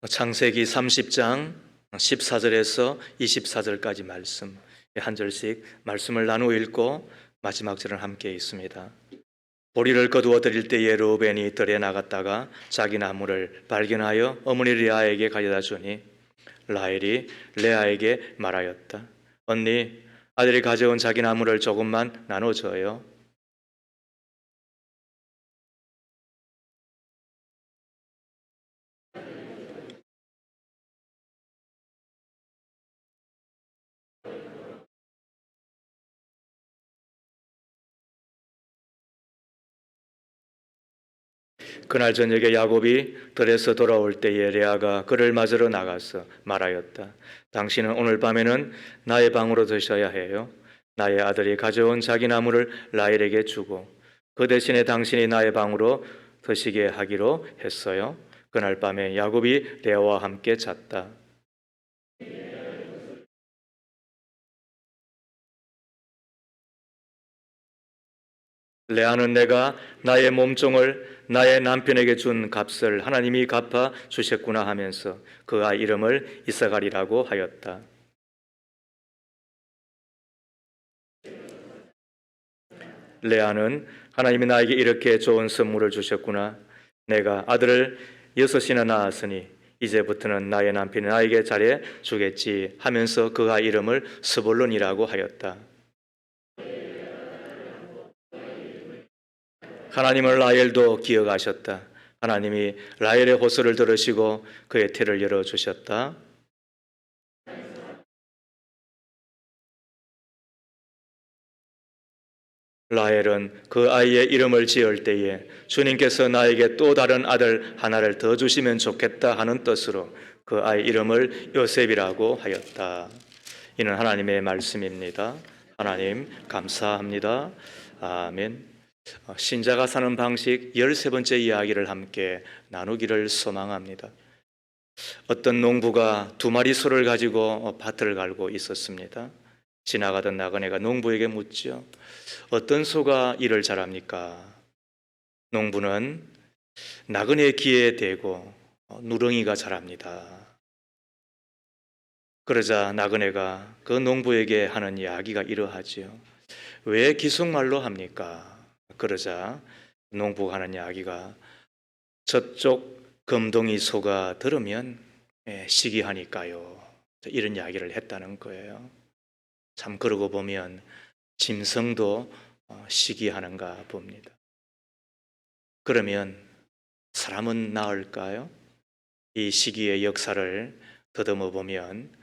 창세기 30장 14절에서 24절까지 말씀, 한 절씩 말씀을 나누어 읽고 마지막 절은 함께 있습니다. 보리를 거두어 드릴 때에 르우벤이 들에 나갔다가 자기 나무를 발견하여 어머니 레아에게 가져다 주니 라헬이 레아에게 말하였다. 언니, 아들이 가져온 자기 나무를 조금만 나눠줘요. 그날 저녁에 야곱이 들에서 돌아올 때에 레아가 그를 맞으러 나가서 말하였다. 당신은 오늘 밤에는 나의 방으로 드셔야 해요. 나의 아들이 가져온 자기 나무를 라헬에게 주고 그 대신에 당신이 나의 방으로 드시게 하기로 했어요. 그날 밤에 야곱이 레아와 함께 잤다. 레아는 내가 나의 몸종을 나의 남편에게 준 값을 하나님이 갚아 주셨구나 하면서 그 아이 이름을 이사갈이라고 하였다. 레아는 하나님이 나에게 이렇게 좋은 선물을 주셨구나. 내가 아들을 6이나 낳았으니 이제부터는 나의 남편이 나에게 잘해 주겠지 하면서 그 아이 이름을 스볼론이라고 하였다. 하나님은 라헬도 기억하셨다. 하나님이 라헬의 호소를 들으시고 그의 태를 열어주셨다. 라헬은 그 아이의 이름을 지을 때에 주님께서 나에게 또 다른 아들 하나를 더 주시면 좋겠다 하는 뜻으로 그 아이 이름을 요셉이라고 하였다. 이는 하나님의 말씀입니다. 하나님 감사합니다. 아멘. 신자가 사는 방식 13번째 이야기를 함께 나누기를 소망합니다. 어떤 농부가 2마리 소를 가지고 밭을 갈고 있었습니다. 지나가던 나그네가 농부에게 묻죠. 어떤 소가 일을 잘합니까? 농부는 나그네 귀에 대고 누렁이가 잘합니다. 그러자 나그네가 그 농부에게 하는 이야기가 이러하지요. 왜 기속말로 합니까? 그러자 농부가 하는 이야기가 저쪽 금동이 소가 들으면 시기하니까요. 이런 이야기를 했다는 거예요. 참 그러고 보면 짐승도 시기하는가 봅니다. 그러면 사람은 나을까요? 이 시기의 역사를 더듬어 보면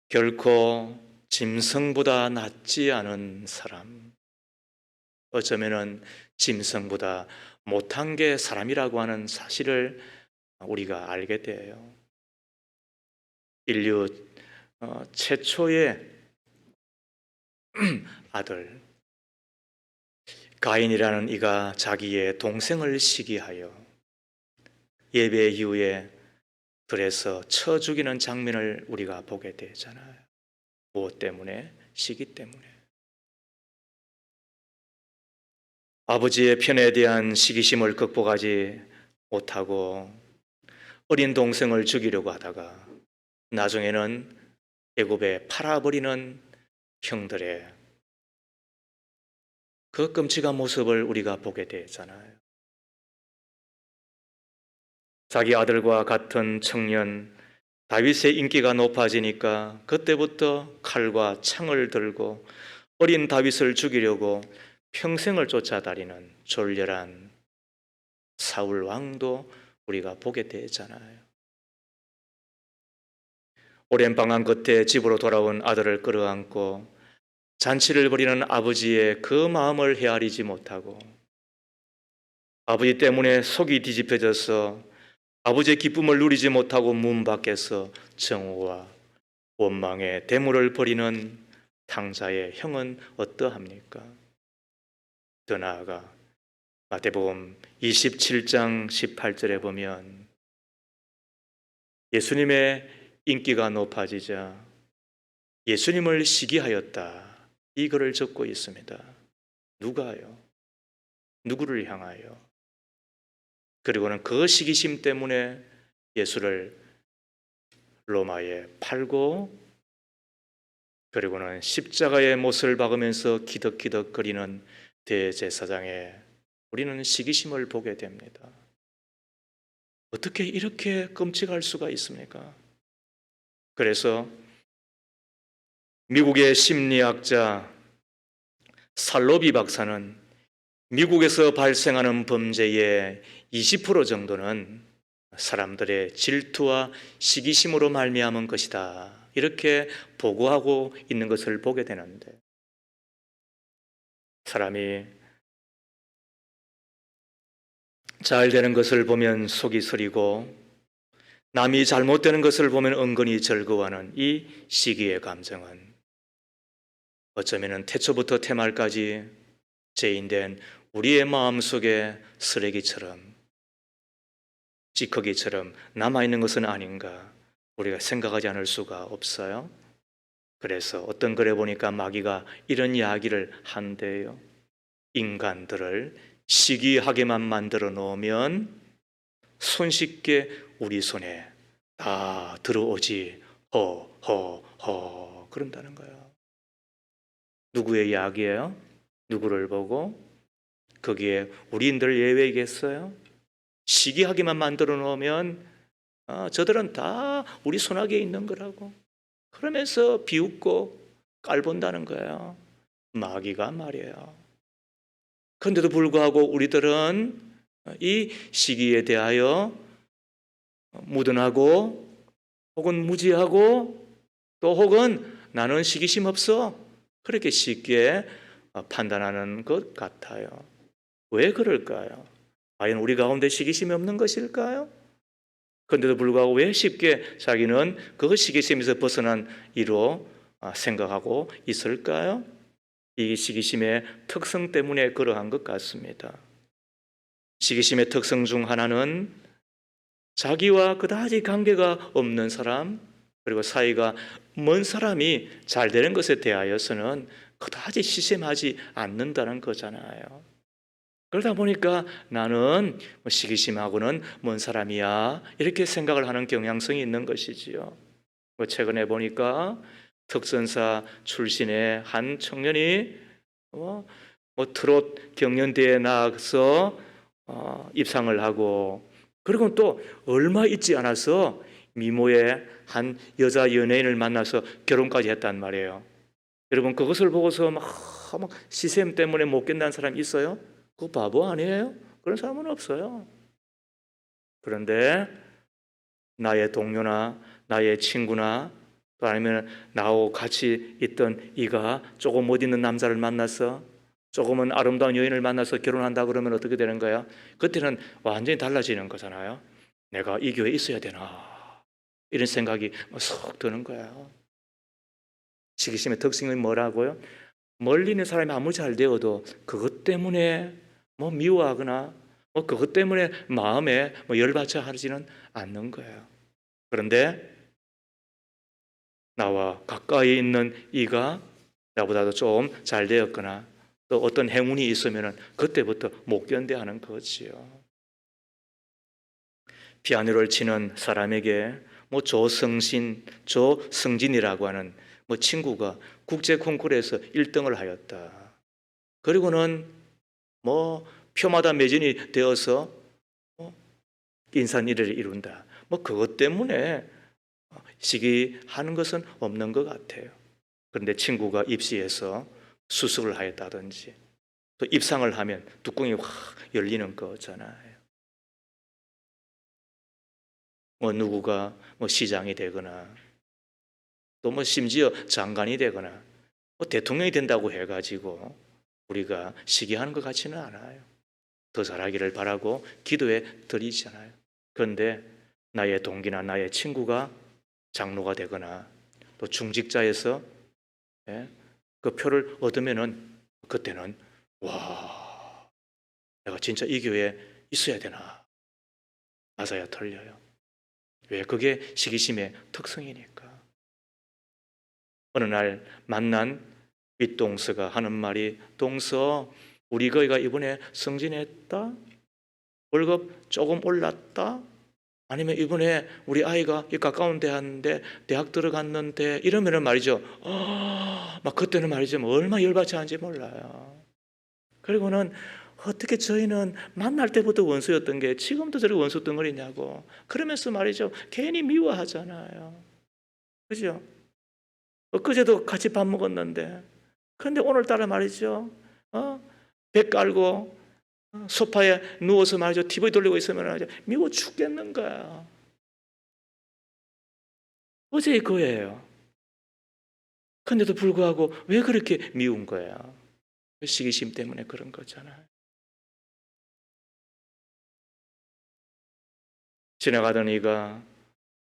결코 짐승보다 낫지 않은 사람, 어쩌면은 짐승보다 못한 게 사람이라고 하는 사실을 우리가 알게 돼요. 인류 최초의 아들 가인이라는 이가 자기의 동생을 시기하여 예배 이후에 들에서 쳐 죽이는 장면을 우리가 보게 되잖아요. 무엇 때문에? 시기 때문에. 아버지의 편에 대한 시기심을 극복하지 못하고 어린 동생을 죽이려고 하다가 나중에는 애굽에 팔아버리는 형들의 그 끔찍한 모습을 우리가 보게 되잖아요. 자기 아들과 같은 청년 다윗의 인기가 높아지니까 그때부터 칼과 창을 들고 어린 다윗을 죽이려고 평생을 쫓아다니는 졸렬한 사울 왕도 우리가 보게 되잖아요. 오랜 방황 끝에 집으로 돌아온 아들을 끌어안고 잔치를 벌이는 아버지의 그 마음을 헤아리지 못하고 아버지 때문에 속이 뒤집혀져서 아버지의 기쁨을 누리지 못하고 문 밖에서 정오와 원망의 대물을 벌이는 탕자의 형은 어떠합니까? 더 나아가 마태복음 27장 18절에 보면 예수님의 인기가 높아지자 예수님을 시기하였다. 이 글을 적고 있습니다. 누가요? 누구를 향하여? 그리고는 그 시기심 때문에 예수를 로마에 팔고 그리고는 십자가의 못을 박으면서 기덕기덕거리는 대제사장에 우리는 시기심을 보게 됩니다. 어떻게 이렇게 끔찍할 수가 있습니까? 그래서 미국의 심리학자 살로비 박사는 미국에서 발생하는 범죄의 20% 정도는 사람들의 질투와 시기심으로 말미암은 것이다, 이렇게 보고하고 있는 것을 보게 되는데, 사람이 잘 되는 것을 보면 속이 쓰리고 남이 잘못되는 것을 보면 은근히 즐거워하는 이 시기의 감정은 어쩌면 태초부터 태말까지 죄인된 우리의 마음속에 쓰레기처럼 찌꺼기처럼 남아있는 것은 아닌가 우리가 생각하지 않을 수가 없어요. 그래서 어떤 글에 보니까 마귀가 이런 이야기를 한대요. 인간들을 시기하게만 만들어 놓으면 손쉽게 우리 손에 다 들어오지 허허허 그런다는 거예요. 누구의 이야기예요? 누구를 보고? 거기에 우리인들 예외이겠어요? 시기하게만 만들어 놓으면 저들은 다 우리 손아귀에 있는 거라고 그러면서 비웃고 깔본다는 거예요. 마귀가 말이에요. 그런데도 불구하고 우리들은 이 시기에 대하여 무던하고 혹은 무지하고 또 혹은 나는 시기심 없어 그렇게 쉽게 판단하는 것 같아요. 왜 그럴까요? 과연 우리 가운데 시기심이 없는 것일까요? 그런데도 불구하고 왜 쉽게 자기는 그 시기심에서 벗어난 이로 생각하고 있을까요? 이 시기심의 특성 때문에 그러한 것 같습니다. 시기심의 특성 중 하나는 자기와 그다지 관계가 없는 사람 그리고 사이가 먼 사람이 잘 되는 것에 대하여서는 그다지 시샘하지 않는다는 거잖아요. 그러다 보니까 나는 시기심하고는 먼 사람이야 이렇게 생각을 하는 경향성이 있는 것이지요. 최근에 보니까 특선사 출신의 한 청년이 트롯 경연대회에 나가서 입상을 하고 그리고 또 얼마 있지 않아서 미모의 한 여자 연예인을 만나서 결혼까지 했단 말이에요. 여러분 그것을 보고서 막 시샘 때문에 못 견디는 사람 있어요? 그거 바보 아니에요? 그런 사람은 없어요. 그런데 나의 동료나 나의 친구나 또 아니면 나하고 같이 있던 이가 조금 못 있는 남자를 만나서 조금은 아름다운 여인을 만나서 결혼한다 그러면 어떻게 되는 거야? 그때는 완전히 달라지는 거잖아요. 내가 이 교회에 있어야 되나 이런 생각이 쏙 드는 거예요. 시기심의 특징이 뭐라고요? 멀리 있는 사람이 아무리 잘 되어도 그것 때문에 미워하거나 그것 때문에 마음에 열받쳐 하지는 않는 거예요. 그런데 나와 가까이 있는 이가 나보다도 좀 잘 되었거나 또 어떤 행운이 있으면 그때부터 못 견뎌하는 거지요. 피아노를 치는 사람에게 조성진이라고 하는 친구가 국제 콩쿠르에서 1등을 하였다. 그리고는 표마다 매진이 되어서 인산일을 이룬다. 그것 때문에 시기하는 것은 없는 것 같아요. 그런데 친구가 입시에서 수습을 하였다든지 또 입상을 하면 뚜껑이 확 열리는 거잖아요. 누구가 시장이 되거나 또 심지어 장관이 되거나 대통령이 된다고 해가지고 우리가 시기하는 것 같지는 않아요. 더 잘하기를 바라고 기도에 드리잖아요. 그런데 나의 동기나 나의 친구가 장로가 되거나 또 중직자에서 그 표를 얻으면은 그때는 와, 내가 진짜 이 교회에 있어야 되나? 맞아야 털려요. 왜? 그게 시기심의 특성이니까. 어느 날 만난 윗동서가 하는 말이 동서 우리 거기가 이번에 승진했다? 월급 조금 올랐다? 아니면 이번에 우리 아이가 이 가까운 대학인데 대학 들어갔는데 이러면은 말이죠. 막 그때는 말이죠. 뭐 얼마나 열받지 하는지 몰라요. 그리고는 어떻게 저희는 만날 때부터 원수였던 게 지금도 저렇게 원수 덩어리냐고. 그러면서 말이죠. 괜히 미워하잖아요. 그죠? 엊그제도 같이 밥 먹었는데. 그런데 오늘따라 말이죠. 배 깔고 소파에 누워서 말이죠. TV 돌리고 있으면 말이죠. 미워 죽겠는 거야. 어제 그거예요. 그런데도 불구하고 왜 그렇게 미운 거야? 시기심 때문에 그런 거잖아요. 지나가던 이가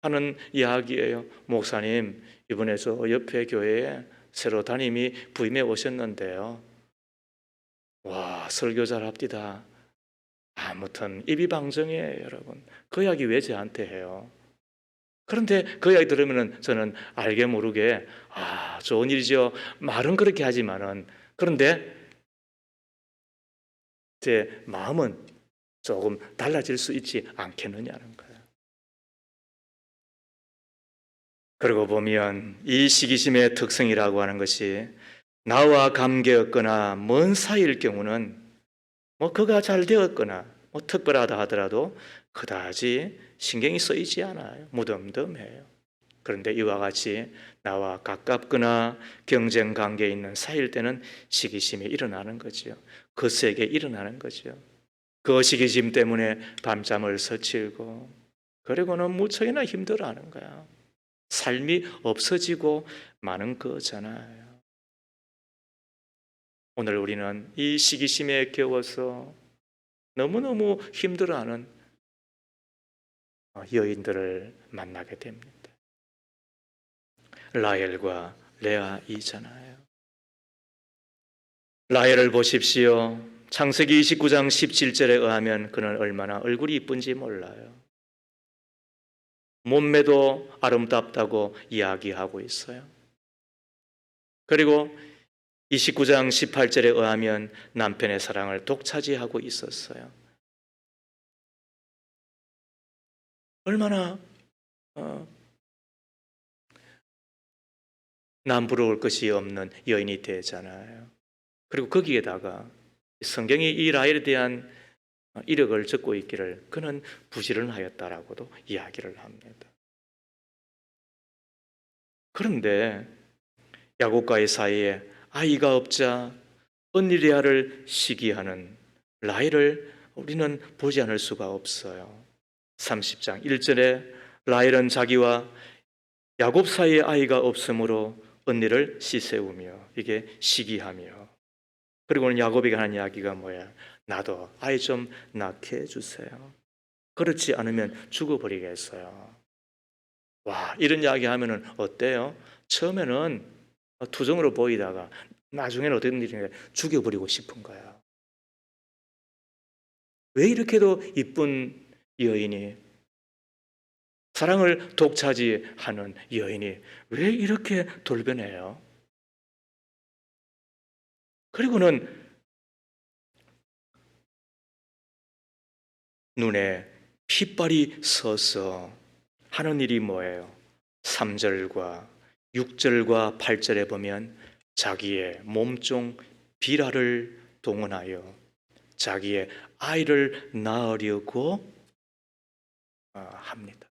하는 이야기예요. 목사님, 이번에 저 옆에 교회에 새로 담임이 부임해 오셨는데요. 와, 설교 잘합디다. 아무튼 입이방정이에요, 여러분. 그 이야기 왜 저한테 해요? 그런데 그 이야기 들으면 저는 알게 모르게 좋은 일이죠. 말은 그렇게 하지만은 그런데 제 마음은 조금 달라질 수 있지 않겠느냐는 거예요. 그러고 보면 이 시기심의 특성이라고 하는 것이 나와 관계없거나 먼 사이일 경우는 뭐 그가 잘 되었거나 뭐 특별하다 하더라도 그다지 신경이 쓰이지 않아요. 무덤덤해요. 그런데 이와 같이 나와 가깝거나 경쟁 관계에 있는 사이일 때는 시기심이 일어나는 거죠. 거세게 일어나는 거죠. 그 시기심 때문에 밤잠을 설치고 그리고는 무척이나 힘들어하는 거야. 삶이 없어지고 마는 거잖아요. 오늘 우리는 이 시기심에 겨워서 너무너무 힘들어하는 여인들을 만나게 됩니다. 라헬과 레아이잖아요. 라헬을 보십시오. 창세기 29장 17절에 의하면 그는 얼마나 얼굴이 이쁜지 몰라요. 몸매도 아름답다고 이야기하고 있어요. 그리고 29장 18절에 의하면 남편의 사랑을 독차지하고 있었어요. 얼마나 남부러울 것이 없는 여인이 되잖아요. 그리고 거기에다가 성경이 이 라헬에 대한 이력을 적고 있기를 그는 부지런하였다라고도 이야기를 합니다. 그런데 야곱과의 사이에 아이가 없자 언니 레아를 시기하는 라헬을 우리는 보지 않을 수가 없어요. 30장 1절에 라헬은 자기와 야곱 사이에 아이가 없으므로 언니를 씻세우며 이게 시기하며 그리고는 야곱에게 하는 이야기가 뭐야? 나도 아이 좀 낳게 해주세요. 그렇지 않으면 죽어버리겠어요. 와, 이런 이야기 하면은 어때요? 처음에는 투정으로 보이다가 나중에는 어떤 일인가 죽여버리고 싶은 거야. 왜 이렇게도 이쁜 여인이 사랑을 독차지하는 여인이 왜 이렇게 돌변해요? 그리고는 눈에 핏발이 서서 하는 일이 뭐예요? 3절과 6절과 8절에 보면 자기의 몸종 비라를 동원하여 자기의 아이를 낳으려고 합니다.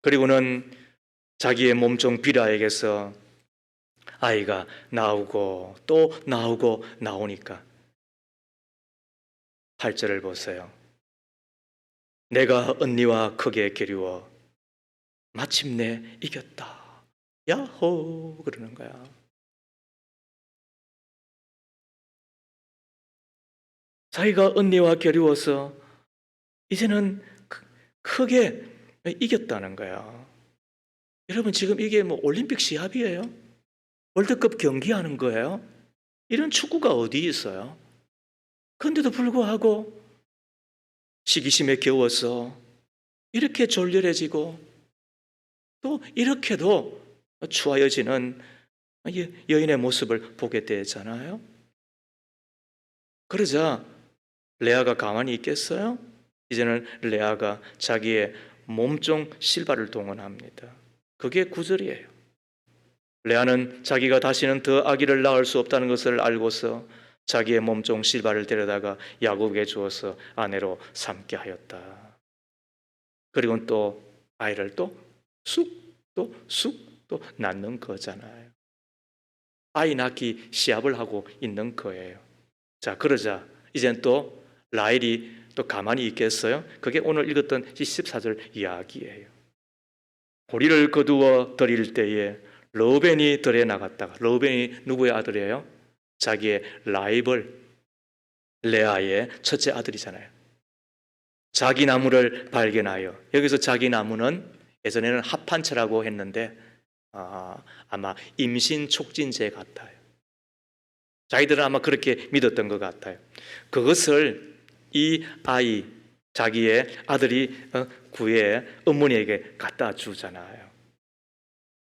그리고는 자기의 몸종 비라에게서 아이가 나오고 또 나오고 나오니까 8절을 보세요. 내가 언니와 크게 겨루어 마침내 이겼다. 야호 그러는 거야. 자기가 언니와 겨루어서 이제는 크게 이겼다는 거야. 여러분 지금 이게 뭐 올림픽 시합이에요? 월드컵 경기하는 거예요? 이런 축구가 어디 있어요? 그런데도 불구하고 시기심에 겨워서 이렇게 졸렬해지고 또 이렇게도 추하여지는 여인의 모습을 보게 되잖아요. 그러자 레아가 가만히 있겠어요? 이제는 레아가 자기의 몸종 실바를 동원합니다. 그게 9절이에요. 레아는 자기가 다시는 더 아기를 낳을 수 없다는 것을 알고서 자기의 몸종 실바를 데려다가 야곱에게 주어서 아내로 삼게 하였다. 그리고 또 아이를 또 낳는 거잖아요. 아이 낳기 시합을 하고 있는 거예요. 자, 그러자 이젠 또 라헬이 또 가만히 있겠어요? 그게 오늘 읽었던 14절 이야기예요. 보리를 거두어 드릴 때에 르우벤이 들에 나갔다가, 르우벤이 누구의 아들이에요? 자기의 라이벌 레아의 첫째 아들이잖아요. 자기 나무를 발견하여, 여기서 자기 나무는 예전에는 합판체라고 했는데 아마 임신 촉진제 같아요. 자기들은 아마 그렇게 믿었던 것 같아요. 그것을 이 아이, 자기의 아들이 구해 어머니에게 갖다 주잖아요.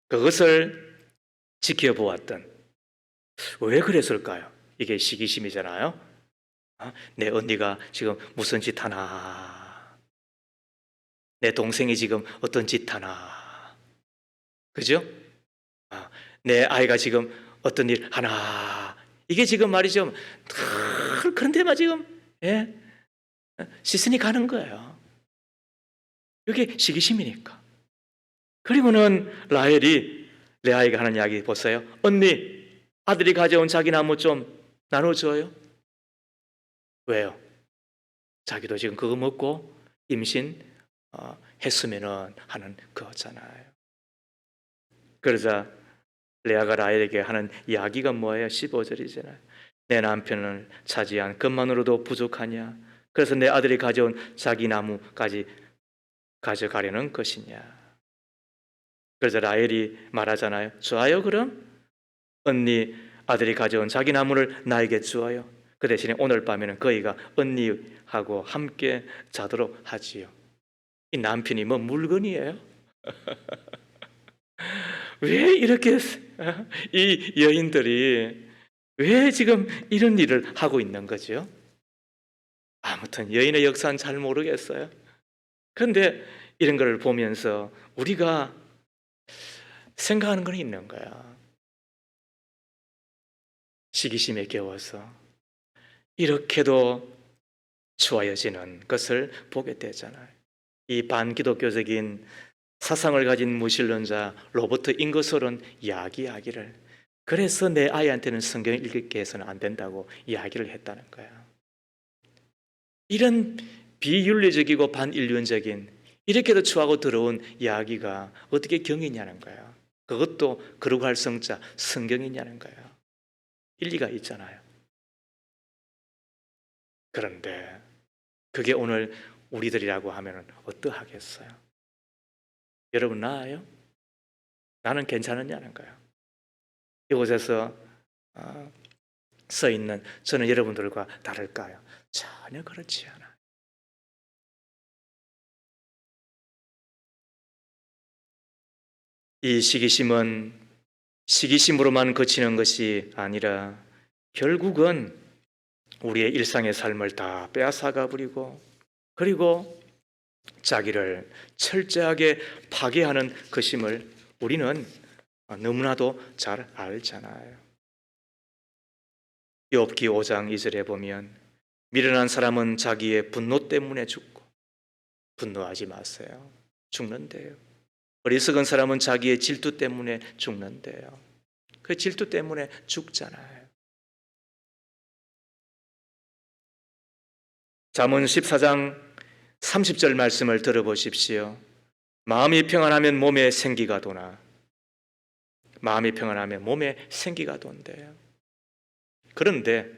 그것을 지켜보았던, 왜 그랬을까요? 이게 시기심이잖아요. 내 언니가 지금 무슨 짓 하나, 내 동생이 지금 어떤 짓 하나, 그죠? 내 아이가 지금 어떤 일 하나, 이게 지금 말이죠. 그런 데만 지금 시선이 가는 거예요. 이게 시기심이니까. 그리고는 라헬이 레아에게 하는 이야기 보세요. 언니, 아들이 가져온 자기 나무 좀 나눠줘요. 왜요? 자기도 지금 그거 먹고 임신 했으면은 하는 거잖아요. 그러자 레아가 라헬에게 하는 이야기가 뭐예요? 15절이잖아요. 내 남편을 차지한 것만으로도 부족하냐? 그래서 내 아들이 가져온 자기 나무까지 가져가려는 것이냐? 그래서 라헬이 말하잖아요. 좋아요, 그럼 언니 아들이 가져온 자기 나무를 나에게 주어요. 그 대신에 오늘 밤에는 그이가 언니하고 함께 자도록 하지요. 이 남편이 뭐 물건이에요? 왜 이렇게 이 여인들이 왜 지금 이런 일을 하고 있는 거죠? 아무튼 여인의 역사는 잘 모르겠어요. 그런데 이런 걸 보면서 우리가 생각하는 건 있는 거야. 시기심에 겨워서 이렇게도 추하여지는 것을 보게 되잖아요. 이 반기독교적인 사상을 가진 무신론자 로버트 잉거솔은 이야기하기를, 그래서 내 아이한테는 성경을 읽게 해서는 안 된다고 이야기를 했다는 거야. 이런 비윤리적이고 반인륜적인, 이렇게도 추하고 더러운 이야기가 어떻게 경이냐는 거야. 그것도 그러고 할 성자 성경이냐는 거야. 일리가 있잖아요. 그런데 그게 오늘 우리들이라고 하면 어떠하겠어요? 여러분 나아요? 나는 괜찮으냐는 거예요. 이곳에서 써 있는 저는 여러분들과 다를까요? 전혀 그렇지 않아요. 이 시기심은 시기심으로만 그치는 것이 아니라 결국은 우리의 일상의 삶을 다 빼앗아가 버리고, 그리고 자기를 철저하게 파괴하는 것임을 우리는 너무나도 잘 알잖아요. 욥기 5장 2절에 보면 미련한 사람은 자기의 분노 때문에 죽고, 분노하지 마세요. 죽는데요. 어리석은 사람은 자기의 질투 때문에 죽는데요. 그 질투 때문에 죽잖아요. 잠언 14장 30절 말씀을 들어보십시오. 마음이 평안하면 몸에 생기가 도나, 마음이 평안하면 몸에 생기가 돈대요. 그런데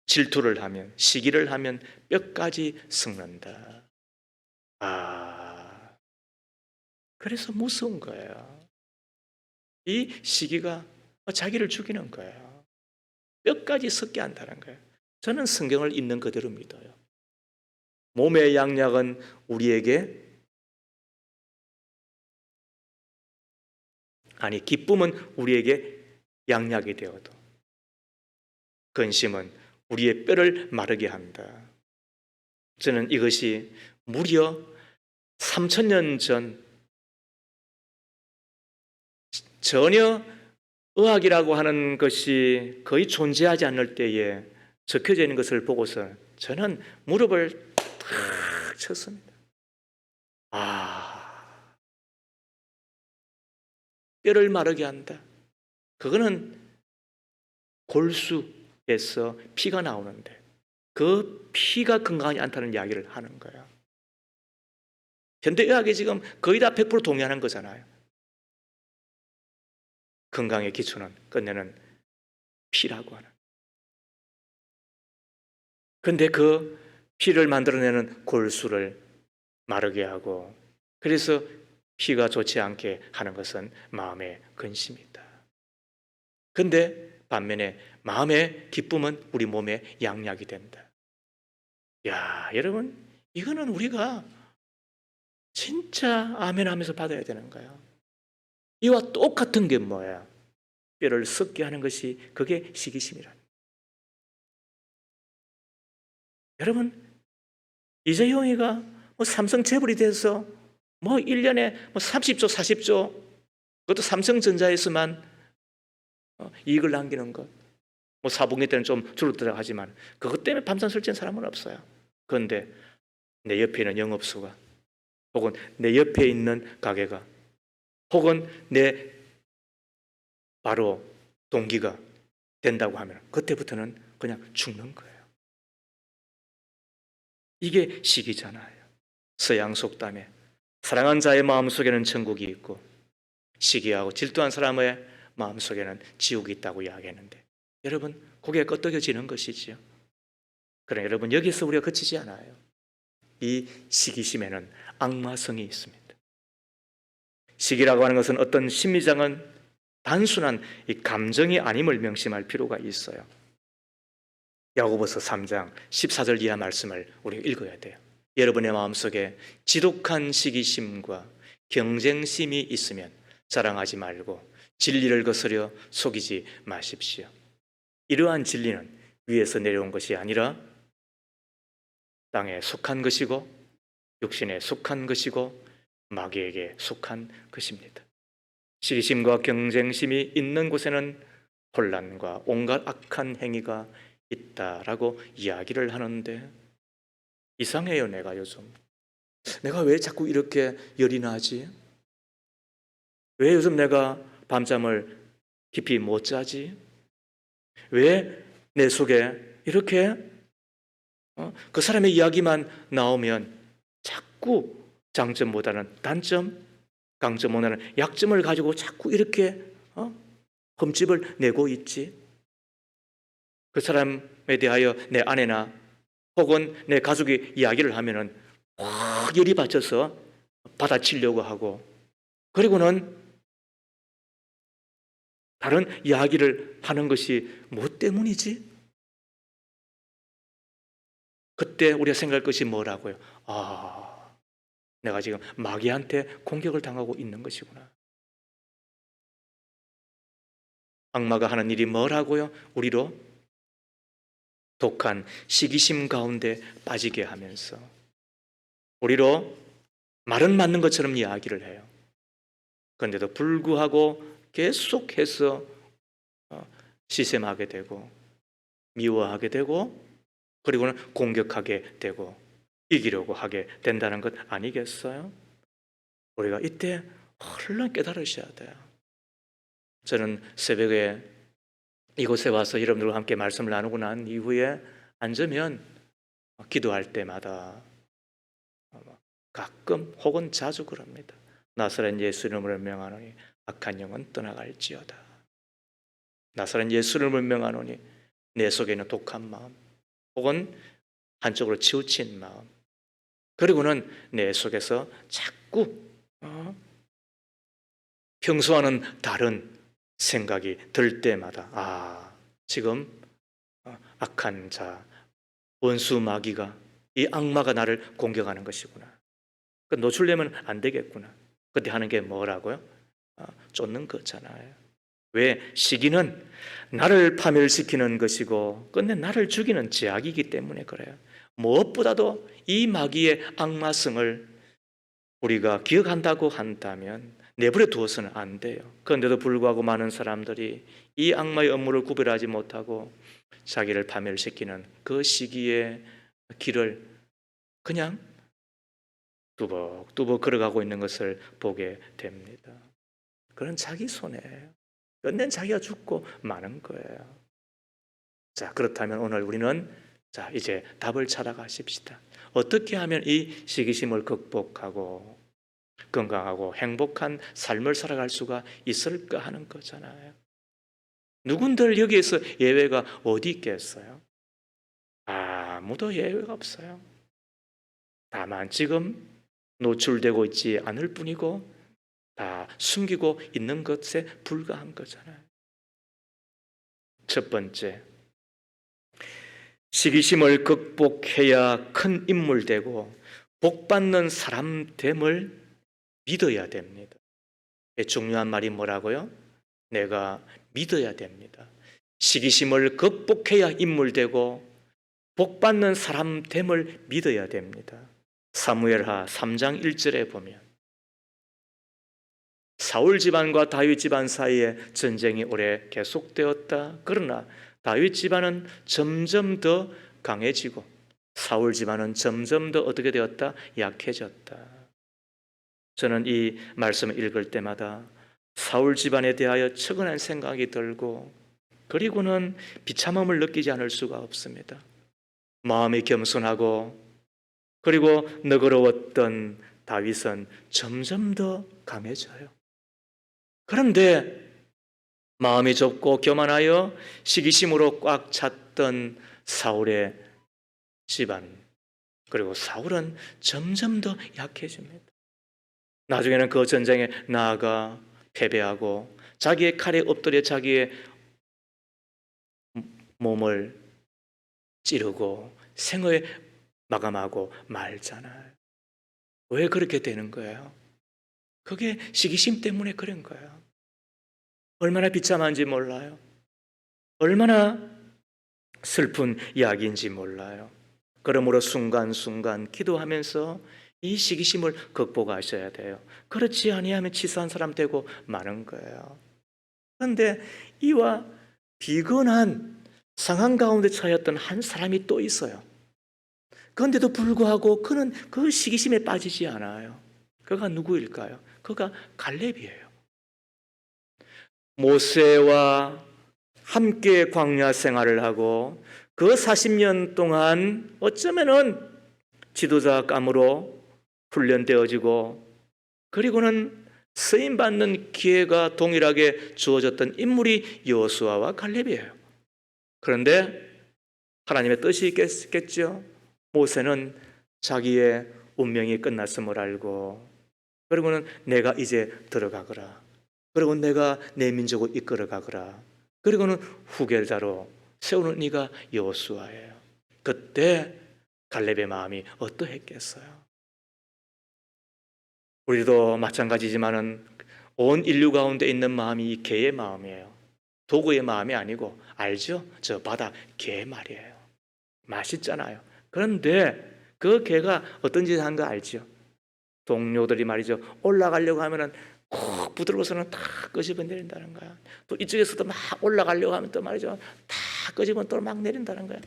질투를 하면, 시기를 하면 뼈까지 썩는다. 그래서 무서운 거예요. 이 시기가 자기를 죽이는 거예요. 뼈까지 썩게 한다는 거예요. 저는 성경을 있는 그대로 믿어요. 몸의 양약은 우리에게, 기쁨은 우리에게 양약이 되어도 근심은 우리의 뼈를 마르게 한다. 저는 이것이 무려 3,000년 전 전혀 의학이라고 하는 것이 거의 존재하지 않을 때에 적혀져 있는 것을 보고서 저는 무릎을 탁 쳤습니다. 뼈를 마르게 한다. 그거는 골수에서 피가 나오는데 그 피가 건강하지 않다는 이야기를 하는 거예요. 현대의학이 지금 거의 다 100% 동의하는 거잖아요. 건강의 기초는 끝내는 피라고 하는. 그런데 그 피를 만들어내는 골수를 마르게 하고, 그래서 피가 좋지 않게 하는 것은 마음의 근심이다. 그런데 반면에 마음의 기쁨은 우리 몸의 양약이 된다. 야, 여러분, 이거는 우리가 진짜 아멘 하면서 받아야 되는 거예요. 이와 똑같은 게 뭐야? 뼈를 썩게 하는 것이 그게 시기심이라는. 여러분, 이재용이가 삼성 재벌이 돼서 1년에 30조, 40조, 그것도 삼성전자에서만 이익을 남기는 것. 4분기 때는 좀 줄어들어 하지만 그것 때문에 밤샘 설치는 사람은 없어요. 그런데 내 옆에 있는 영업소가, 혹은 내 옆에 있는 가게가, 혹은 내 바로 동기가 된다고 하면 그때부터는 그냥 죽는 거예요. 이게 시기잖아요. 서양 속담에 사랑한 자의 마음속에는 천국이 있고 시기하고 질투한 사람의 마음속에는 지옥이 있다고 이야기했는데, 여러분, 그게 끄떡여지는 것이지요. 그러나 여러분, 여기서 우리가 그치지 않아요. 이 시기심에는 악마성이 있습니다. 시기라고 하는 것은 어떤 심리장은 단순한 이 감정이 아님을 명심할 필요가 있어요. 야고보서 3장 14절 이하 말씀을 우리가 읽어야 돼요. 여러분의 마음속에 지독한 시기심과 경쟁심이 있으면 자랑하지 말고 진리를 거스려 속이지 마십시오. 이러한 진리는 위에서 내려온 것이 아니라 땅에 속한 것이고 육신에 속한 것이고 마귀에게 속한 것입니다. 시기심과 경쟁심이 있는 곳에는 혼란과 온갖 악한 행위가 있다라고 이야기를 하는데, 이상해요. 내가 왜 자꾸 이렇게 열이 나지? 왜 요즘 내가 밤잠을 깊이 못 자지? 왜 내 속에 이렇게 그 사람의 이야기만 나오면 자꾸 장점보다는 단점, 강점보다는 약점을 가지고 자꾸 이렇게 흠집을 내고 있지? 그 사람에 대하여 내 아내나 혹은 내 가족이 이야기를 하면은 확 열이 받쳐서 받아치려고 하고, 그리고는 다른 이야기를 하는 것이 뭐 때문이지? 그때 우리가 생각할 것이 뭐라고요? 내가 지금 마귀한테 공격을 당하고 있는 것이구나. 악마가 하는 일이 뭐라고요? 우리로 독한 시기심 가운데 빠지게 하면서 우리로 말은 맞는 것처럼 이야기를 해요. 그런데도 불구하고 계속해서 시샘하게 되고 미워하게 되고 그리고는 공격하게 되고 이기려고 하게 된다는 것 아니겠어요? 우리가 이때 얼른 깨달으셔야 돼요. 저는 새벽에 이곳에 와서 여러분들과 함께 말씀을 나누고 난 이후에 앉으면 기도할 때마다 가끔 혹은 자주 그럽니다. 나사렛 예수 이름으로 명하노니 악한 영은 떠나갈지어다. 나사렛 예수 이름으로 명하노니 내 속에 있는 독한 마음 혹은 한쪽으로 치우친 마음, 그리고는 내 속에서 자꾸 평소와는 다른 생각이 들 때마다 지금 악한 자, 원수 마귀가, 이 악마가 나를 공격하는 것이구나. 노출되면 안 되겠구나. 그때 하는 게 뭐라고요? 쫓는 거잖아요. 왜? 시기는 나를 파멸시키는 것이고 끝내 나를 죽이는 제약이기 때문에 그래요. 무엇보다도 이 마귀의 악마성을 우리가 기억한다고 한다면 내버려 두어서는 안 돼요. 그런데도 불구하고 많은 사람들이 이 악마의 업무를 구별하지 못하고 자기를 파멸시키는 그 시기의 길을 그냥 뚜벅뚜벅 걸어가고 있는 것을 보게 됩니다. 그건 자기 손해예요. 끝낸 자기가 죽고 마는 거예요. 자, 그렇다면 오늘 우리는 이제 답을 찾아가십시다. 어떻게 하면 이 시기심을 극복하고 건강하고 행복한 삶을 살아갈 수가 있을까 하는 거잖아요. 누군들 여기에서 예외가 어디 있겠어요? 아무도 예외가 없어요. 다만 지금 노출되고 있지 않을 뿐이고 다 숨기고 있는 것에 불과한 거잖아요. 첫 번째, 시기심을 극복해야 큰 인물 되고 복받는 사람 됨을 믿어야 됩니다. 중요한 말이 뭐라고요? 내가 믿어야 됩니다. 시기심을 극복해야 인물 되고 복받는 사람 됨을 믿어야 됩니다. 사무엘하 3장 1절에 보면 사울 집안과 다윗 집안 사이에 전쟁이 오래 계속되었다. 그러나 다윗 집안은 점점 더 강해지고 사울 집안은 점점 더 어떻게 되었다? 약해졌다. 저는 이 말씀을 읽을 때마다 사울 집안에 대하여 측은한 생각이 들고 그리고는 비참함을 느끼지 않을 수가 없습니다. 마음이 겸손하고 그리고 너그러웠던 다윗은 점점 더 강해져요. 그런데 마음이 좁고 교만하여 시기심으로 꽉 찼던 사울의 집안, 그리고 사울은 점점 더 약해집니다. 나중에는 그 전쟁에 나아가 패배하고 자기의 칼에 엎드려 자기의 몸을 찌르고 생을 마감하고 말잖아요. 왜 그렇게 되는 거예요? 그게 시기심 때문에 그런 거예요. 얼마나 비참한지 몰라요. 얼마나 슬픈 이야기인지 몰라요. 그러므로 순간순간 기도하면서 이 시기심을 극복하셔야 돼요. 그렇지 아니하면 치사한 사람 되고 마는 거예요. 그런데 이와 비근한 상황 가운데 처했던 한 사람이 또 있어요. 그런데도 불구하고 그는 그 시기심에 빠지지 않아요. 그가 누구일까요? 그가 갈렙이에요. 모세와 함께 광야 생활을 하고 그 40년 동안 어쩌면은 지도자감으로 훈련되어지고 그리고는 쓰임받는 기회가 동일하게 주어졌던 인물이 여호수아와 갈렙이에요. 그런데 하나님의 뜻이 있겠죠. 모세는 자기의 운명이 끝났음을 알고 그리고는 내가 이제 들어가거라. 그리고 내가 내 민족을 이끌어가거라. 그리고는 후계자로 세우는 이가 여호수아예요. 그때 갈렙의 마음이 어떠했겠어요? 우리도 마찬가지지만은 온 인류 가운데 있는 마음이 이 개의 마음이에요. 도구의 마음이 아니고 알죠? 저 바다 개 말이에요. 맛있잖아요. 그런데 그 개가 어떤 짓을 한 거 알죠? 동료들이 말이죠. 올라가려고 하면은 콕 부들고서는 다 끄집어 내린다는 거야. 또 이쪽에서도 막 올라가려고 하면 또 말이죠. 다 끄집어 또 막 내린다는 거야.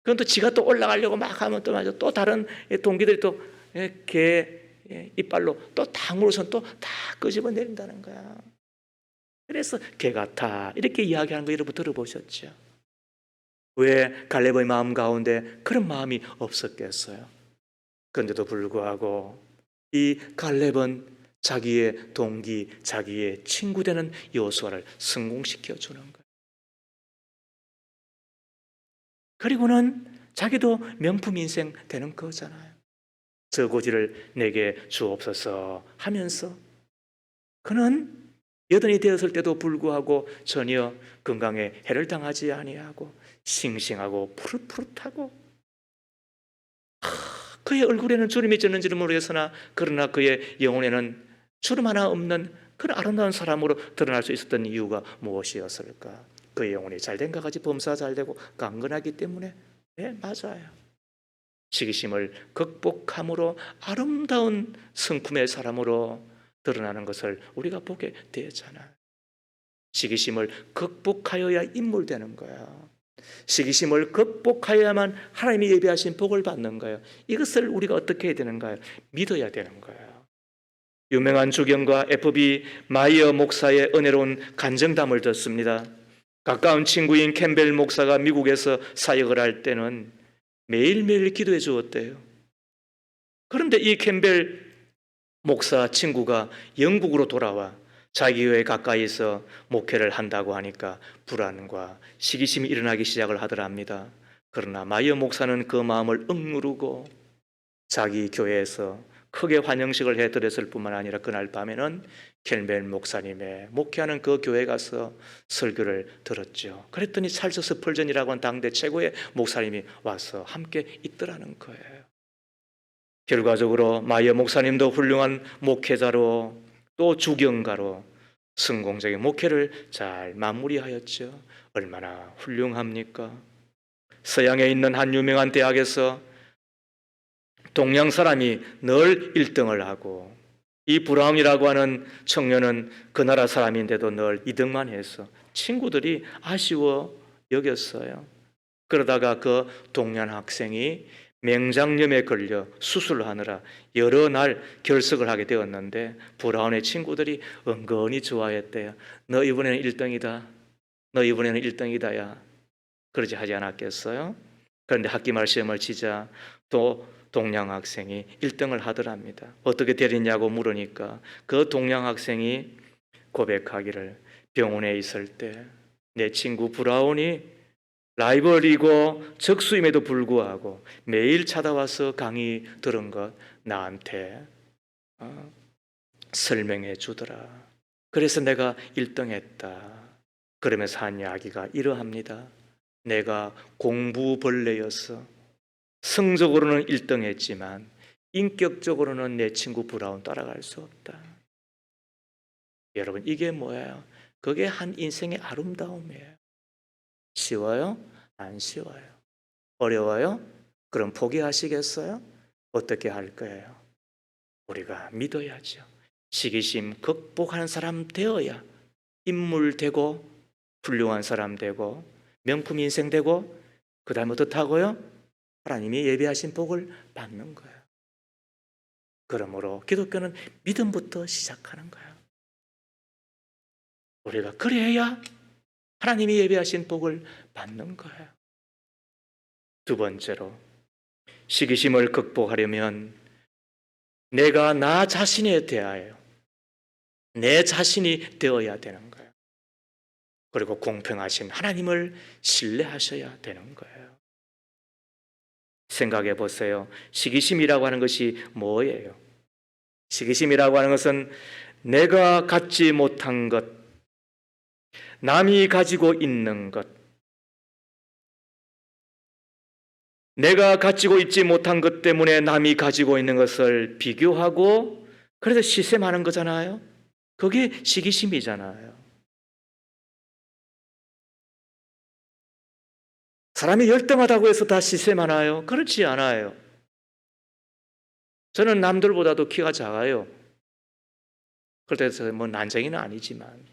그럼 또 지가 또 올라가려고 막 하면 또 말이죠. 또 다른 동기들이 또 개 이빨로 또 당으로선 또 다 끄집어 내린다는 거야. 그래서 개 같아 이렇게 이야기하는 거 여러분 들어보셨죠? 왜 갈렙의 마음 가운데 그런 마음이 없었겠어요? 그런데도 불구하고 이 갈렙은 자기의 동기, 자기의 친구 되는 여호수아를 성공시켜 주는 거예요. 그리고는 자기도 명품 인생 되는 거잖아요. 저 고지를 내게 주옵소서 하면서 그는 여든이 되었을 때도 불구하고 전혀 건강에 해를 당하지 아니하고 싱싱하고 푸릇푸릇하고 그의 얼굴에는 주름이 졌는지는 모르겠으나 그러나 그의 영혼에는 주름 하나 없는 그런 아름다운 사람으로 드러날 수 있었던 이유가 무엇이었을까? 그의 영혼이 잘된 것 같이 범사가 잘되고 강건하기 때문에. 네, 맞아요. 시기심을 극복함으로 아름다운 성품의 사람으로 드러나는 것을 우리가 보게 되잖아요. 시기심을 극복하여야 인물되는 거야. 시기심을 극복하여야만 하나님이 예비하신 복을 받는 거예요. 이것을 우리가 어떻게 해야 되는가요? 믿어야 되는 거예요. 유명한 주경가 FB 마이어 목사의 은혜로운 간증담을 듣습니다. 가까운 친구인 캠벨 목사가 미국에서 사역을 할 때는 매일매일 기도해 주었대요. 그런데 이 캠벨 목사 친구가 영국으로 돌아와 자기 교회 가까이서 목회를 한다고 하니까 불안과 시기심이 일어나기 시작을 하더랍니다. 그러나 마이어 목사는 그 마음을 억누르고 자기 교회에서 크게 환영식을 해드렸을 뿐만 아니라 그날 밤에는 캠벨 목사님의 목회하는 그 교회에 가서 설교를 들었죠. 그랬더니 찰스 펄전이라고 하는 당대 최고의 목사님이 와서 함께 있더라는 거예요. 결과적으로 마이어 목사님도 훌륭한 목회자로 또 주경가로 성공적인 목회를 잘 마무리하였죠. 얼마나 훌륭합니까? 서양에 있는 한 유명한 대학에서 동양 사람이 늘 1등을 하고 이 브라운이라고 하는 청년은 그 나라 사람인데도 늘 2등만 해서 친구들이 아쉬워 여겼어요. 그러다가 그 동양 학생이 맹장염에 걸려 수술을 하느라 여러 날 결석을 하게 되었는데 브라운의 친구들이 은근히 좋아했대요. 너 이번에는 1등이다. 너 이번에는 1등이다 야. 그러지 하지 않았겠어요? 그런데 학기 말 시험을 치자 또 동양 학생이 1등을 하더랍니다. 어떻게 되렸냐고 물으니까 그 동양 학생이 고백하기를 병원에 있을 때 내 친구 브라운이 라이벌이고 적수임에도 불구하고 매일 찾아와서 강의 들은 것 나한테 설명해 주더라. 그래서 내가 1등했다. 그러면서 한 이야기가 이러합니다. 내가 공부벌레였어. 성적으로는 1등했지만 인격적으로는 내 친구 브라운 따라갈 수 없다. 여러분 이게 뭐예요? 그게 한 인생의 아름다움이에요. 쉬워요? 안 쉬워요. 어려워요? 그럼 포기하시겠어요? 어떻게 할 거예요? 우리가 믿어야죠. 시기심 극복하는 사람 되어야 인물 되고 훌륭한 사람 되고 명품 인생 되고 그 다음에 어떻다고요? 하나님이 예비하신 복을 받는 거예요. 그러므로 기독교는 믿음부터 시작하는 거예요. 우리가 그래야 하나님이 예비하신 복을 받는 거예요. 두 번째로 시기심을 극복하려면 내가 나 자신에 대하여 내 자신이 되어야 되는 거예요. 그리고 공평하신 하나님을 신뢰하셔야 되는 거예요. 생각해 보세요. 시기심이라고 하는 것이 뭐예요? 시기심이라고 하는 것은 내가 갖지 못한 것, 남이 가지고 있는 것, 내가 가지고 있지 못한 것 때문에 남이 가지고 있는 것을 비교하고 그래서 시샘하는 거잖아요. 그게 시기심이잖아요. 사람이 열등하다고 해서 다 시샘하나요? 그렇지 않아요. 저는 남들보다도 키가 작아요. 그래서 뭐 난쟁이는 아니지만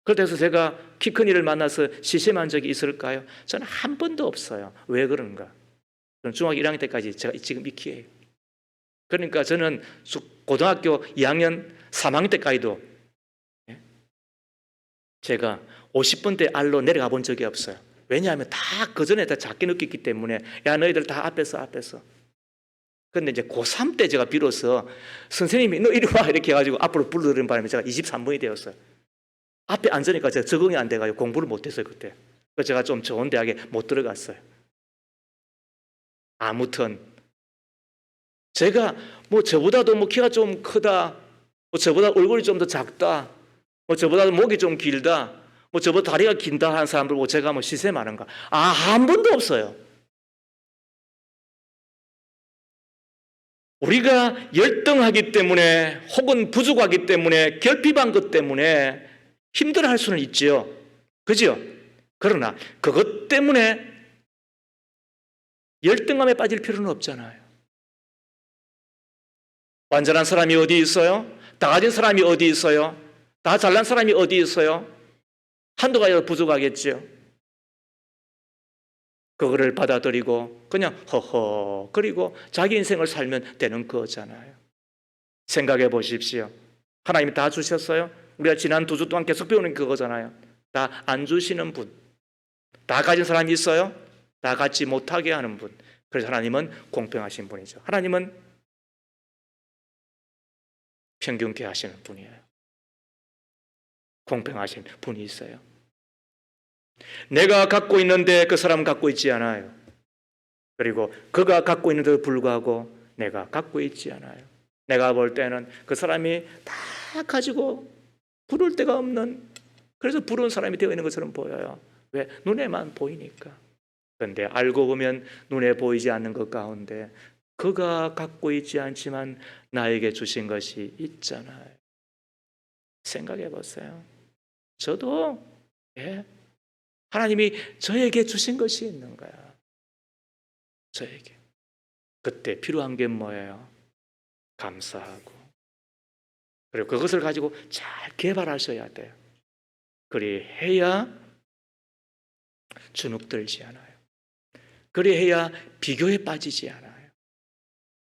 그래서 제가 키 큰 이를 만나서 시샘한 적이 있을까요? 저는 한 번도 없어요. 왜 그런가? 저는 중학교 1학년 때까지 제가 지금 이 키예요. 그러니까 저는 고등학교 2학년 3학년 때까지도 제가 50번대 알로 내려가 본 적이 없어요. 왜냐하면 다 그전에 다 작게 느꼈기 때문에 야 너희들 다 앞에서 그런데 이제 고3 때 제가 비로소 선생님이 너 이리 와 이렇게 해가지고 앞으로 불러들은 바람에 제가 23번이 되었어요. 앞에 앉으니까 제가 적응이 안 돼가지고 공부를 못했어요 그때. 그래서 제가 좀 좋은 대학에 못 들어갔어요. 아무튼 제가 뭐 저보다도 뭐 키가 좀 크다, 뭐 저보다 얼굴이 좀 더 작다, 뭐 저보다 목이 좀 길다, 뭐 저보다 다리가 긴다 하는 사람들 보고 제가 뭐 시샘하는가? 한 번도 없어요. 우리가 열등하기 때문에 혹은 부족하기 때문에 결핍한 것 때문에 힘들어할 수는 있지요. 그죠? 그러나 그것 때문에 열등감에 빠질 필요는 없잖아요. 완전한 사람이 어디 있어요? 다 가진 사람이 어디 있어요? 다 잘난 사람이 어디 있어요? 한두 가지도 부족하겠죠. 그거를 받아들이고 그냥 허허거리고 자기 인생을 살면 되는 거잖아요. 생각해 보십시오. 하나님이 다 주셨어요? 우리가 지난 2주 동안 계속 배우는 그거잖아요. 다 안 주시는 분, 다 가진 사람이 있어요? 다 갖지 못하게 하는 분. 그래서 하나님은 공평하신 분이죠. 하나님은 평균케 하시는 분이에요. 공평하신 분이 있어요. 내가 갖고 있는데 그 사람은 갖고 있지 않아요. 그리고 그가 갖고 있는데도 불구하고 내가 갖고 있지 않아요. 내가 볼 때는 그 사람이 다 가지고 부를 데가 없는, 그래서 부러운 사람이 되어 있는 것처럼 보여요. 왜? 눈에만 보이니까. 그런데 알고 보면 눈에 보이지 않는 것 가운데 그가 갖고 있지 않지만 나에게 주신 것이 있잖아요. 생각해 보세요. 저도 하나님이 저에게 주신 것이 있는 거야. 저에게. 그때 필요한 게 뭐예요? 감사하고. 그리고 그것을 가지고 잘 개발하셔야 돼요. 그리해야 주눅들지 않아요. 그리해야 비교에 빠지지 않아요.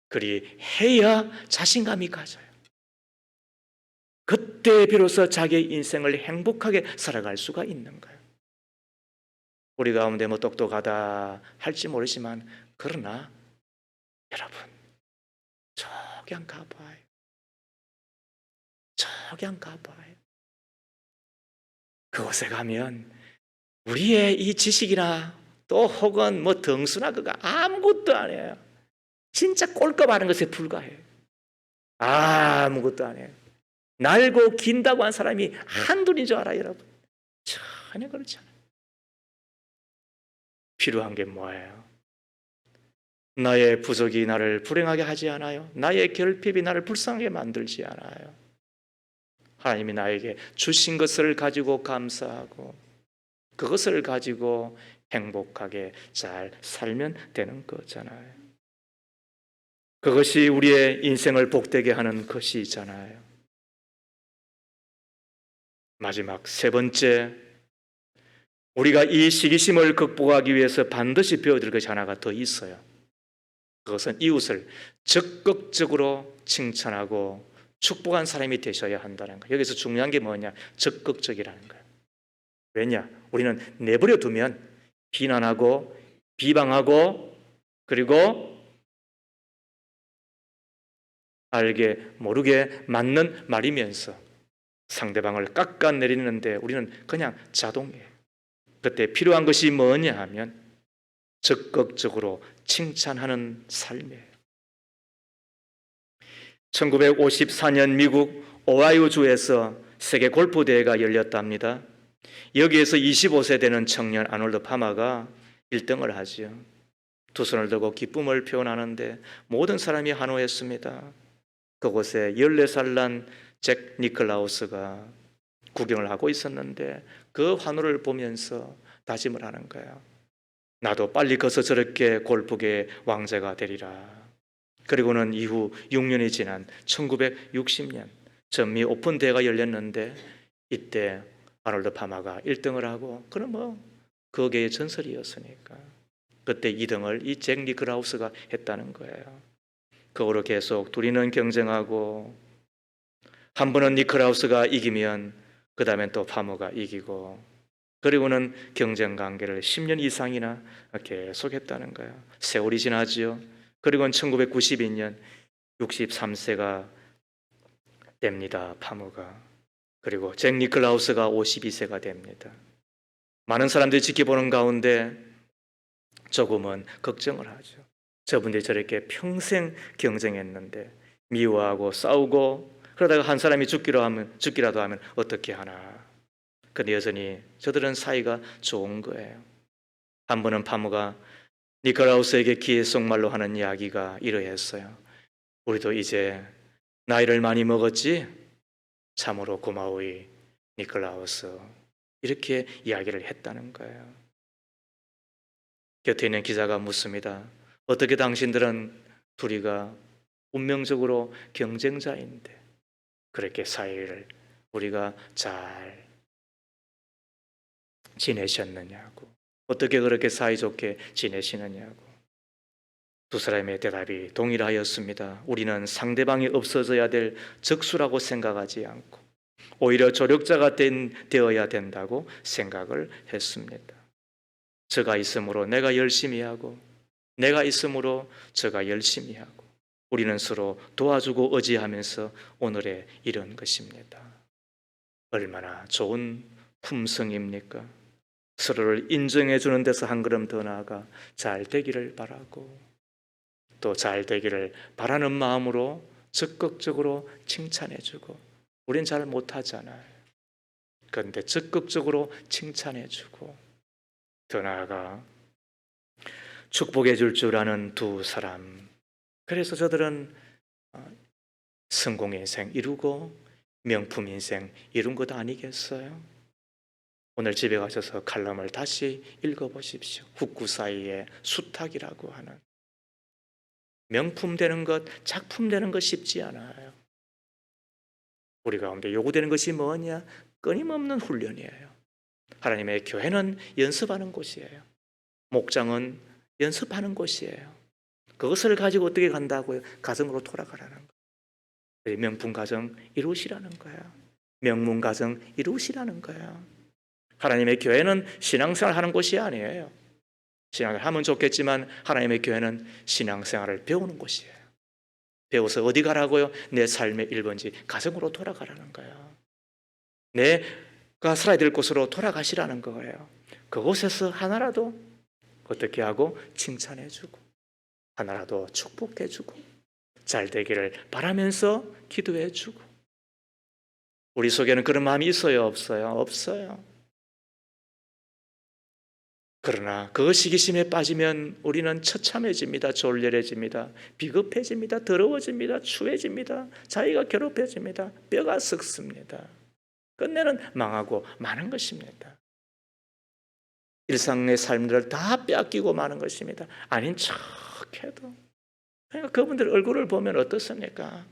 그리해야 자신감이 가져요. 그때 비로소 자기의 인생을 행복하게 살아갈 수가 있는 거예요. 우리 가운데 뭐 똑똑하다 할지 모르지만 그러나 여러분 저기 한 가봐요. 저기 한 가봐요. 그곳에 가면 우리의 이 지식이나 또 혹은 뭐 등수나 그거 아무것도 아니에요. 진짜 꼴값 하는 것에 불과해요. 아무것도 아니에요. 날고 긴다고 한 사람이 한둘인 줄 알아요, 여러분. 전혀 그렇지 않아요. 필요한 게 뭐예요? 나의 부족이 나를 불행하게 하지 않아요. 나의 결핍이 나를 불쌍하게 만들지 않아요. 하나님이 나에게 주신 것을 가지고 감사하고 그것을 가지고 행복하게 잘 살면 되는 거잖아요. 그것이 우리의 인생을 복되게 하는 것이잖아요. 마지막 세 번째, 우리가 이 시기심을 극복하기 위해서 반드시 배워야 될 것이 하나가 더 있어요. 그것은 이웃을 적극적으로 칭찬하고 축복한 사람이 되셔야 한다는 거예요. 여기서 중요한 게 뭐냐? 적극적이라는 거예요. 왜냐? 우리는 내버려 두면 비난하고 비방하고 그리고 알게 모르게 맞는 말이면서 상대방을 깎아내리는데 우리는 그냥 자동이에요. 그때 필요한 것이 뭐냐 하면 적극적으로 칭찬하는 삶이에요. 1954년 미국 오하이오주에서 세계 골프 대회가 열렸답니다. 여기에서 25세 되는 청년 아놀드 파마가 1등을 하지요. 두 손을 들고 기쁨을 표현하는데 모든 사람이 환호했습니다. 그곳에 14살 난 잭 니클라우스가 구경을 하고 있었는데 그 환호를 보면서 다짐을 하는 거예요. 나도 빨리 커서 저렇게 골프계의 왕자가 되리라. 그리고는 이후 6년이 지난 1960년 전미 오픈 대회가 열렸는데 이때 아놀드 파마가 1등을 하고 그럼 뭐 거기에 전설이었으니까 그때 2등을 이 잭 니클라우스가 했다는 거예요. 그 후로 계속 둘이는 경쟁하고 한 번은 니클라우스가 이기면 그 다음엔 또 파머가 이기고 그리고는 경쟁 관계를 10년 이상이나 계속했다는 거예요. 세월이 지나지요. 그리고는 1992년 63세가 됩니다. 파머가. 그리고 잭 니클라우스가 52세가 됩니다. 많은 사람들이 지켜보는 가운데 조금은 걱정을 하죠. 저분들이 저렇게 평생 경쟁했는데 미워하고 싸우고 그러다가 한 사람이 죽기라도 하면 어떻게 하나. 근데 여전히 저들은 사이가 좋은 거예요. 한 번은 파머가 니클라우스에게 기회속말로 하는 이야기가 이러했어요. 우리도 이제 나이를 많이 먹었지? 참으로 고마워이 니클라우스. 이렇게 이야기를 했다는 거예요. 곁에 있는 기자가 묻습니다. 어떻게 당신들은 둘이가 운명적으로 경쟁자인데 그렇게 사이를 우리가 잘 지내셨느냐고, 어떻게 그렇게 사이좋게 지내시느냐고. 두 사람의 대답이 동일하였습니다. 우리는 상대방이 없어져야 될 적수라고 생각하지 않고 오히려 조력자가 되어야 된다고 생각을 했습니다. 저가 있으므로 내가 열심히 하고 내가 있으므로 저가 열심히 하고 우리는 서로 도와주고 의지하면서 오늘에 이런 것입니다. 얼마나 좋은 품성입니까? 서로를 인정해 주는 데서 한 걸음 더 나아가 잘 되기를 바라고 또 잘 되기를 바라는 마음으로 적극적으로 칭찬해 주고, 우린 잘 못하잖아요. 그런데 적극적으로 칭찬해 주고 더 나아가 축복해 줄 아는 두 사람. 그래서 저들은 성공 인생 이루고 명품 인생 이룬 것 아니겠어요? 오늘 집에 가셔서 칼럼을 다시 읽어보십시오. 후쿠 사이의 수탉이라고 하는. 명품 되는 것, 작품 되는 것 쉽지 않아요. 우리 가운데 요구되는 것이 뭐냐? 끊임없는 훈련이에요. 하나님의 교회는 연습하는 곳이에요. 목장은 연습하는 곳이에요. 그것을 가지고 어떻게 간다고요? 가정으로 돌아가라는 거예요. 명품 가정 이루시라는 거예요. 명문 가정 이루시라는 거예요. 하나님의 교회는 신앙생활 하는 곳이 아니에요. 신앙을 하면 좋겠지만 하나님의 교회는 신앙생활을 배우는 곳이에요. 배워서 어디 가라고요? 내 삶의 1번지 가정으로 돌아가라는 거예요. 내가 살아야 될 곳으로 돌아가시라는 거예요. 그곳에서 하나라도 어떻게 하고 칭찬해주고 하나라도 축복해주고 잘 되기를 바라면서 기도해주고. 우리 속에는 그런 마음이 있어요? 없어요? 없어요. 그러나 그 시기심에 빠지면 우리는 처참해집니다. 졸렬해집니다. 비겁해집니다. 더러워집니다. 추해집니다. 자기가 괴롭혀집니다. 뼈가 썩습니다. 끝내는 망하고 마는 것입니다. 일상의 삶들을 다 빼앗기고 마는 것입니다. 아닌 척해도. 그러니까 그분들 얼굴을 보면 어떻습니까?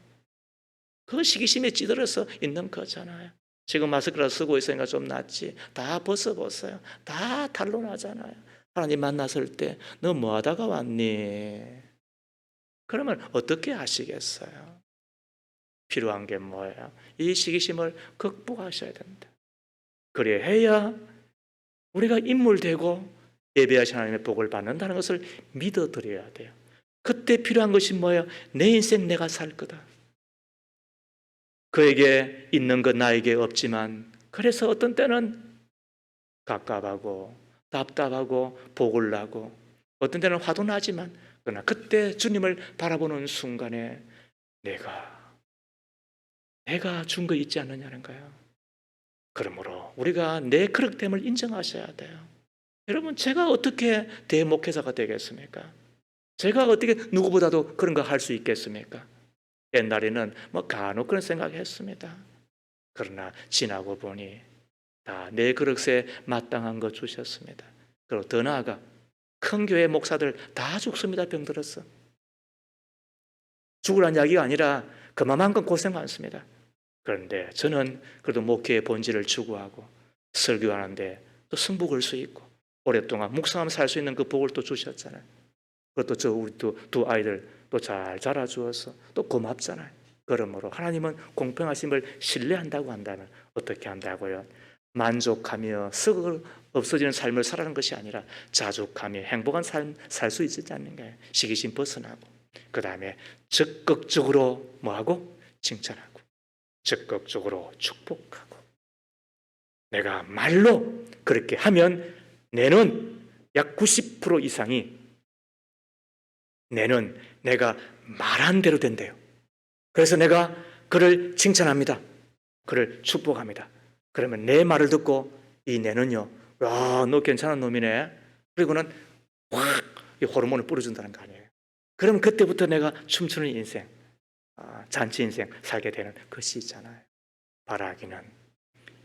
그 시기심에 찌들어서 있는 거잖아요. 지금 마스크를 쓰고 있으니까 좀 낫지. 다 벗어보세요. 다 탈로 나잖아요. 하나님 만났을 때 너 뭐 하다가 왔니? 그러면 어떻게 하시겠어요? 필요한 게 뭐예요? 이 시기심을 극복하셔야 된다. 그래 해야 우리가 인물되고 예배하신 하나님의 복을 받는다는 것을 믿어드려야 돼요. 그때 필요한 것이 뭐예요? 내 인생 내가 살 거다. 그에게 있는 것 나에게 없지만 그래서 어떤 때는 갑갑하고 답답하고 복을 나고 어떤 때는 화도 나지만 그러나 그때 주님을 바라보는 순간에 내가 준 거 있지 않느냐는 거예요. 그러므로 우리가 내 그릇됨을 인정하셔야 돼요. 여러분, 제가 어떻게 대목회자가 되겠습니까? 제가 어떻게 누구보다도 그런 거 할 수 있겠습니까? 옛날에는 뭐 간혹 그런 생각했습니다. 그러나 지나고 보니 다 내 그릇에 마땅한 거 주셨습니다. 그리고 더 나아가 큰 교회 목사들 다 죽습니다. 병들어서. 죽으란 이야기가 아니라 그만큼 고생 많습니다. 그런데 저는 그래도 목회의 본질을 추구하고 설교하는데 또 승부 걸 수 있고 오랫동안 묵상하며 살 수 있는 그 복을 또 주셨잖아요. 그것도 우리 두 아이들 또 잘 자라주어서 또 고맙잖아요. 그러므로 하나님은 공평하심을 신뢰한다고 한다면 어떻게 한다고요? 만족하며 썩어 없어지는 삶을 살아가는 것이 아니라 자족하며 행복한 삶 살 수 있지 않는가요? 시기심 벗어나고 그 다음에 적극적으로 뭐하고? 칭찬하고 적극적으로 축복하고. 내가 말로 그렇게 하면 내는 약 90% 이상이 내는 내가 말한 대로 된대요. 그래서 내가 그를 칭찬합니다. 그를 축복합니다. 그러면 내 말을 듣고 이 내는요, 와, 너 괜찮은 놈이네. 그리고는 확 호르몬을 뿌려준다는 거 아니에요. 그럼 그때부터 내가 춤추는 인생, 잔치 인생 살게 되는 것이 있잖아요. 바라기는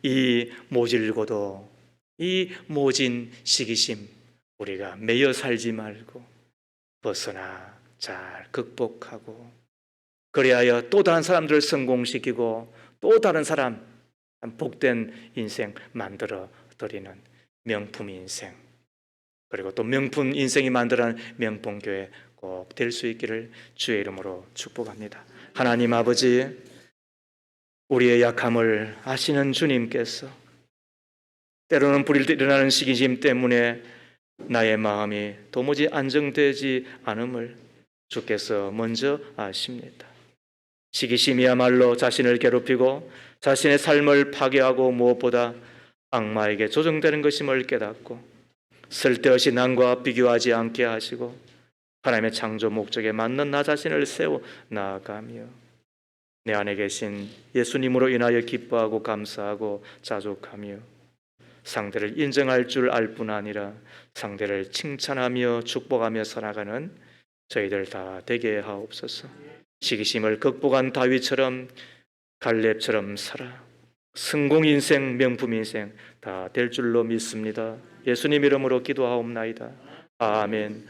이 모질고도 이 모진 시기심 우리가 매여 살지 말고 벗어나 잘 극복하고 그리하여 또 다른 사람들을 성공시키고 또 다른 사람 복된 인생 만들어 드리는 명품 인생, 그리고 또 명품 인생이 만들어낸 명품교회 꼭 될 수 있기를 주의 이름으로 축복합니다. 하나님 아버지, 우리의 약함을 아시는 주님께서 때로는 불일 일어나는 시기심 때문에 나의 마음이 도무지 안정되지 않음을 주께서 먼저 아십니다. 시기심이야말로 자신을 괴롭히고 자신의 삶을 파괴하고 무엇보다 악마에게 조종되는 것임을 깨닫고 쓸데없이 남과 비교하지 않게 하시고 하나님의 창조 목적에 맞는 나 자신을 세워 나아가며 내 안에 계신 예수님으로 인하여 기뻐하고 감사하고 자족하며 상대를 인정할 줄 알 뿐 아니라 상대를 칭찬하며 축복하며 살아가는 저희들 다 되게 하옵소서. 시기심을 극복한 다윗처럼 갈렙처럼 살아 성공 인생, 명품 인생 다 될 줄로 믿습니다. 예수님 이름으로 기도하옵나이다. 아멘.